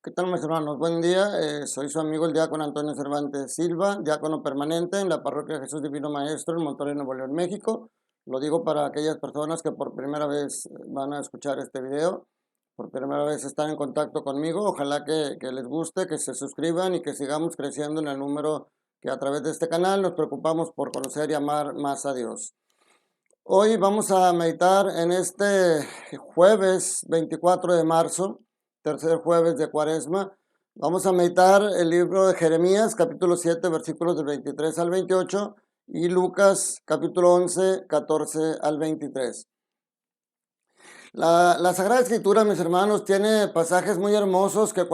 ¿Qué tal, mis hermanos? Buen día. Soy su amigo el diácono Antonio Cervantes Silva, diácono permanente en la parroquia Jesús Divino Maestro en Monterrey, Nuevo León, México. Lo digo para aquellas personas que por primera vez van a escuchar este video, por primera vez están en contacto conmigo. Ojalá que les guste, que se suscriban y que sigamos creciendo en el número que a través de este canal nos preocupamos por conocer y amar más a Dios. Hoy vamos a meditar en este jueves 24 de marzo, tercer jueves de Cuaresma. Vamos a meditar el libro de Jeremías, capítulo 7, versículos del 23 al 28, y Lucas, capítulo 11, 14 al 23. La Sagrada Escritura, mis hermanos, tiene pasajes muy hermosos que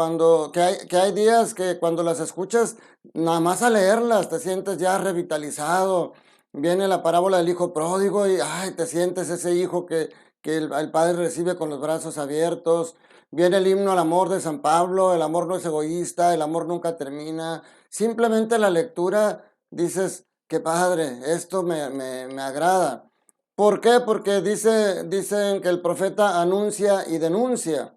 hay días que cuando las escuchas, nada más a leerlas, te sientes ya revitalizado. Viene la parábola del hijo pródigo y ay, te sientes ese hijo que el padre recibe con los brazos abiertos. Viene el himno al amor de San Pablo, el amor no es egoísta, el amor nunca termina. Simplemente la lectura dices, qué padre, esto me agrada. ¿Por qué? Porque dicen que el profeta anuncia y denuncia.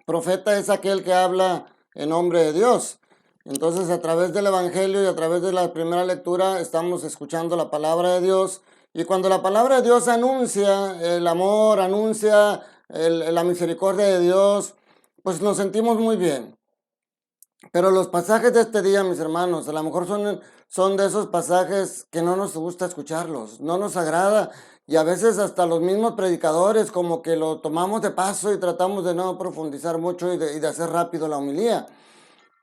Profeta es aquel que habla en nombre de Dios. Entonces, a través del Evangelio y a través de la primera lectura estamos escuchando la palabra de Dios. Y cuando la palabra de Dios anuncia el amor, anuncia la misericordia de Dios, pues nos sentimos muy bien. Pero los pasajes de este día, mis hermanos, a lo mejor son de esos pasajes que no nos gusta escucharlos, no nos agrada, y a veces hasta los mismos predicadores como que lo tomamos de paso y tratamos de no profundizar mucho y de hacer rápido la homilía.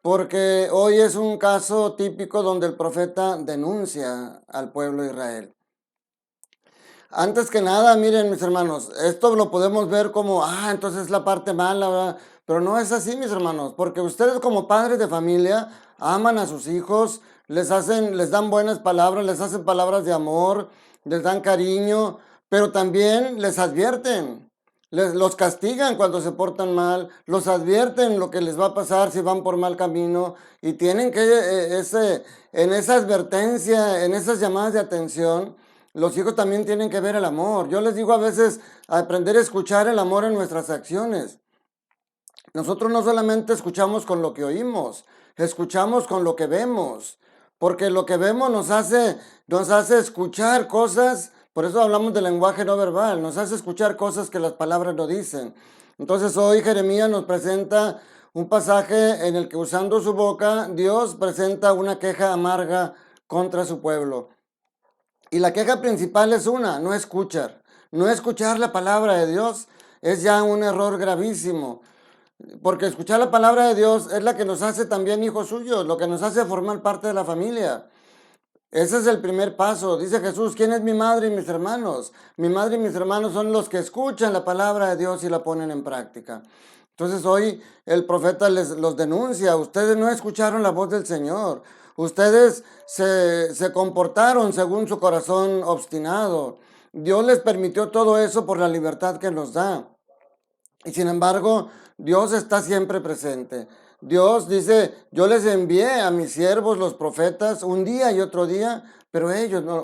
Porque hoy es un caso típico donde el profeta denuncia al pueblo de Israel. Antes que nada, miren, mis hermanos, esto lo podemos ver como, entonces es la parte mala, ¿verdad? Pero no es así, mis hermanos, porque ustedes como padres de familia aman a sus hijos, les dan buenas palabras, les hacen palabras de amor, les dan cariño, pero también les advierten, los castigan cuando se portan mal, los advierten lo que les va a pasar si van por mal camino y tienen que, en esa advertencia, en esas llamadas de atención, los hijos también tienen que ver el amor. Yo les digo a veces, aprender a escuchar el amor en nuestras acciones. Nosotros no solamente escuchamos con lo que oímos, escuchamos con lo que vemos, porque lo que vemos nos hace escuchar cosas, por eso hablamos del lenguaje no verbal, nos hace escuchar cosas que las palabras no dicen. Entonces hoy Jeremías nos presenta un pasaje en el que usando su boca, Dios presenta una queja amarga contra su pueblo. Y la queja principal es no escuchar. No escuchar la palabra de Dios es ya un error gravísimo. Porque escuchar la palabra de Dios es la que nos hace también hijos suyos, lo que nos hace formar parte de la familia. Ese es el primer paso. Dice Jesús, ¿quién es mi madre y mis hermanos? Mi madre y mis hermanos son los que escuchan la palabra de Dios y la ponen en práctica. Entonces hoy el profeta los denuncia. Ustedes no escucharon la voz del Señor. Ustedes se comportaron según su corazón obstinado. Dios les permitió todo eso por la libertad que nos da. Y sin embargo, Dios está siempre presente. Dios dice, yo les envié a mis siervos, los profetas, un día y otro día, pero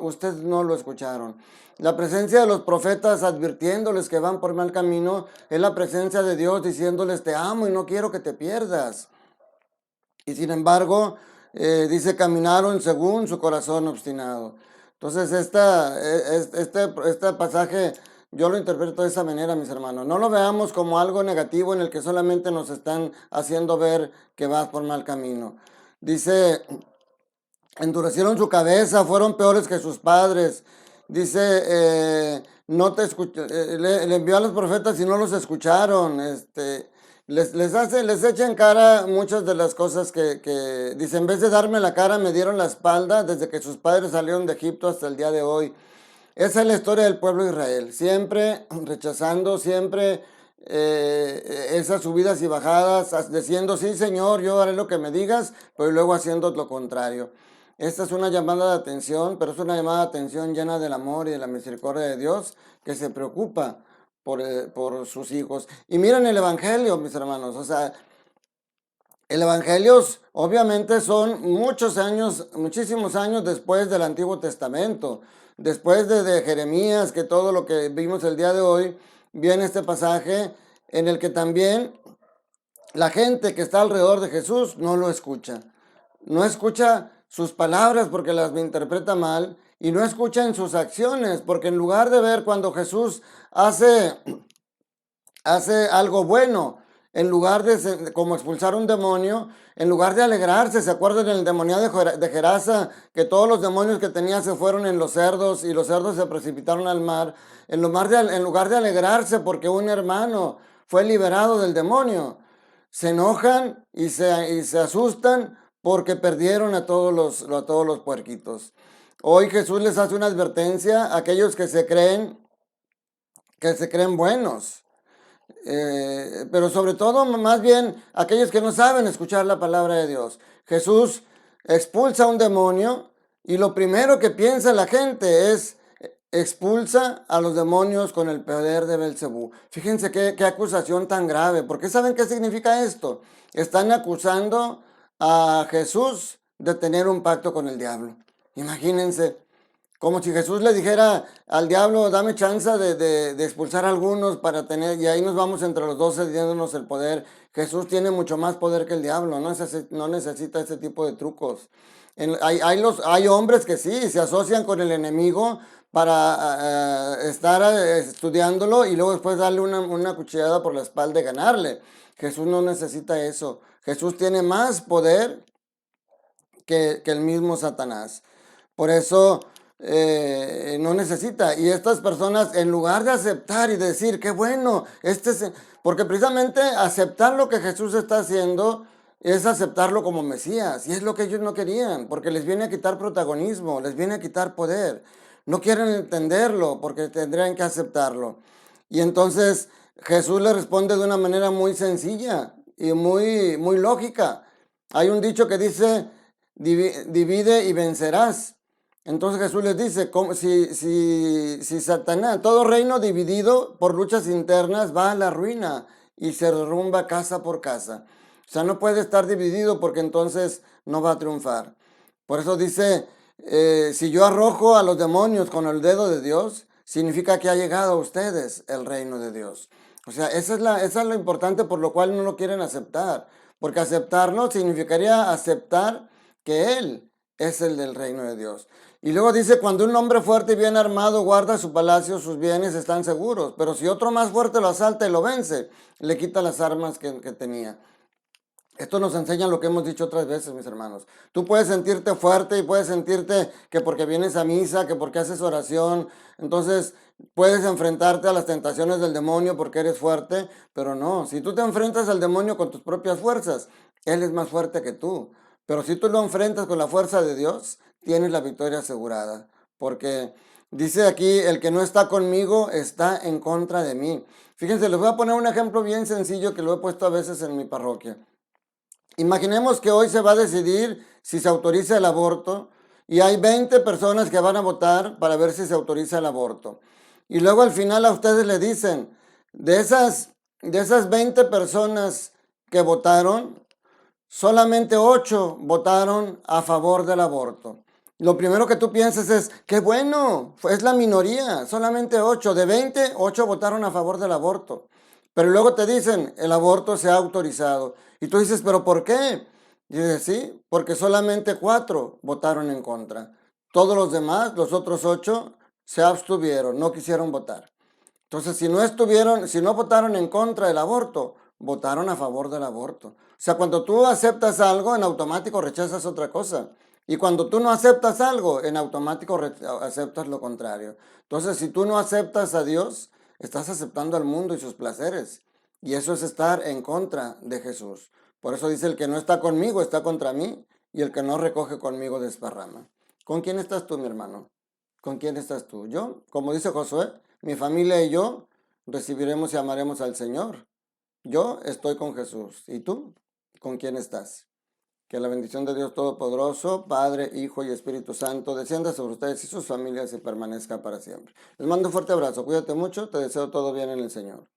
ustedes no lo escucharon. La presencia de los profetas advirtiéndoles que van por mal camino es la presencia de Dios diciéndoles, te amo y no quiero que te pierdas. Y sin embargo, dice, caminaron según su corazón obstinado. Entonces, este pasaje yo lo interpreto de esa manera, mis hermanos. No lo veamos como algo negativo en el que solamente nos están haciendo ver que vas por mal camino. Dice, endurecieron su cabeza, fueron peores que sus padres. Dice, no te le envió a los profetas y no los escucharon. Les echa en cara muchas de las cosas que dice, en vez de darme la cara, me dieron la espalda desde que sus padres salieron de Egipto hasta el día de hoy. Esa es la historia del pueblo de Israel, siempre rechazando, siempre esas subidas y bajadas, diciendo, sí Señor, yo haré lo que me digas, pero luego haciendo lo contrario. Esta es una llamada de atención, pero es una llamada de atención llena del amor y de la misericordia de Dios, que se preocupa por sus hijos. Y miren el Evangelio, mis hermanos, o sea, el Evangelio obviamente son muchísimos años después del Antiguo Testamento, después de Jeremías, que todo lo que vimos el día de hoy, viene este pasaje en el que también La gente que está alrededor de Jesús no lo escucha. No escucha sus palabras porque las interpreta mal y no escucha en sus acciones porque en lugar de ver cuando Jesús hace, hace algo bueno, en lugar de como expulsar un demonio, en lugar de alegrarse, ¿se acuerdan del endemoniado de Gerasa? Que todos los demonios que tenía se fueron en los cerdos y los cerdos se precipitaron al mar. En lugar de alegrarse porque un hermano fue liberado del demonio, se enojan y se asustan porque perdieron a todos los puerquitos. Hoy Jesús les hace una advertencia a aquellos que se creen buenos. Pero sobre todo, más bien, aquellos que no saben escuchar la palabra de Dios. Jesús expulsa a un demonio y lo primero que piensa la gente es expulsa a los demonios con el poder de Belcebú. Fíjense qué acusación tan grave, porque ¿saben qué significa esto? Están acusando a Jesús de tener un pacto con el diablo. Imagínense. Como si Jesús le dijera al diablo, dame chance de expulsar a algunos para tener, y ahí nos vamos entre los 12 diéndonos el poder. Jesús tiene mucho más poder que el diablo, no necesita ese tipo de trucos. Hay hombres que sí, se asocian con el enemigo para estar estudiándolo y luego después darle una cuchillada por la espalda y ganarle. Jesús no necesita eso. Jesús tiene más poder que el mismo Satanás. Por eso no necesita. Y estas personas, en lugar de aceptar y decir, qué bueno, porque precisamente aceptar lo que Jesús está haciendo es aceptarlo como Mesías. Y es lo que ellos no querían, porque les viene a quitar protagonismo, les viene a quitar poder. No quieren entenderlo porque tendrían que aceptarlo. Y entonces Jesús le responde de una manera muy sencilla y muy lógica. Hay un dicho que dice, divide y vencerás. Entonces Jesús les dice, si Satanás, todo reino dividido por luchas internas va a la ruina y se derrumba casa por casa. O sea, no puede estar dividido porque entonces no va a triunfar. Por eso dice, si yo arrojo a los demonios con el dedo de Dios, significa que ha llegado a ustedes el reino de Dios. O sea, esa es lo importante por lo cual no lo quieren aceptar. Porque aceptarlo significaría aceptar que Él es el del reino de Dios. Y luego dice, cuando un hombre fuerte y bien armado guarda su palacio, sus bienes están seguros. Pero si otro más fuerte lo asalta y lo vence, le quita las armas que tenía. Esto nos enseña lo que hemos dicho otras veces, mis hermanos. Tú puedes sentirte fuerte y puedes sentirte que porque vienes a misa, que porque haces oración, entonces puedes enfrentarte a las tentaciones del demonio porque eres fuerte, pero no, si tú te enfrentas al demonio con tus propias fuerzas, él es más fuerte que tú. Pero si tú lo enfrentas con la fuerza de Dios, tienes la victoria asegurada, porque dice aquí, el que no está conmigo está en contra de mí. Fíjense, les voy a poner un ejemplo bien sencillo que lo he puesto a veces en mi parroquia. Imaginemos que hoy se va a decidir si se autoriza el aborto y hay 20 personas que van a votar para ver si se autoriza el aborto. Y luego al final a ustedes le dicen, de esas 20 personas que votaron, solamente 8 votaron a favor del aborto. Lo primero que tú piensas es, qué bueno, es la minoría, solamente 8. De 20, 8 votaron a favor del aborto. Pero luego te dicen, el aborto se ha autorizado. Y tú dices, ¿pero por qué? Y dices, sí, porque solamente 4 votaron en contra. Todos los demás, los otros 8, se abstuvieron, no quisieron votar. Entonces, si no votaron en contra del aborto, votaron a favor del aborto. O sea, cuando tú aceptas algo, en automático rechazas otra cosa. Y cuando tú no aceptas algo, en automático aceptas lo contrario. Entonces, si tú no aceptas a Dios, estás aceptando al mundo y sus placeres. Y eso es estar en contra de Jesús. Por eso dice, el que no está conmigo está contra mí, y el que no recoge conmigo desparrama. ¿Con quién estás tú, mi hermano? ¿Con quién estás tú? Yo, como dice Josué, mi familia y yo recibiremos y amaremos al Señor. Yo estoy con Jesús. ¿Y tú? ¿Con quién estás? Que la bendición de Dios Todopoderoso, Padre, Hijo y Espíritu Santo, descienda sobre ustedes y sus familias y permanezca para siempre. Les mando un fuerte abrazo. Cuídate mucho. Te deseo todo bien en el Señor.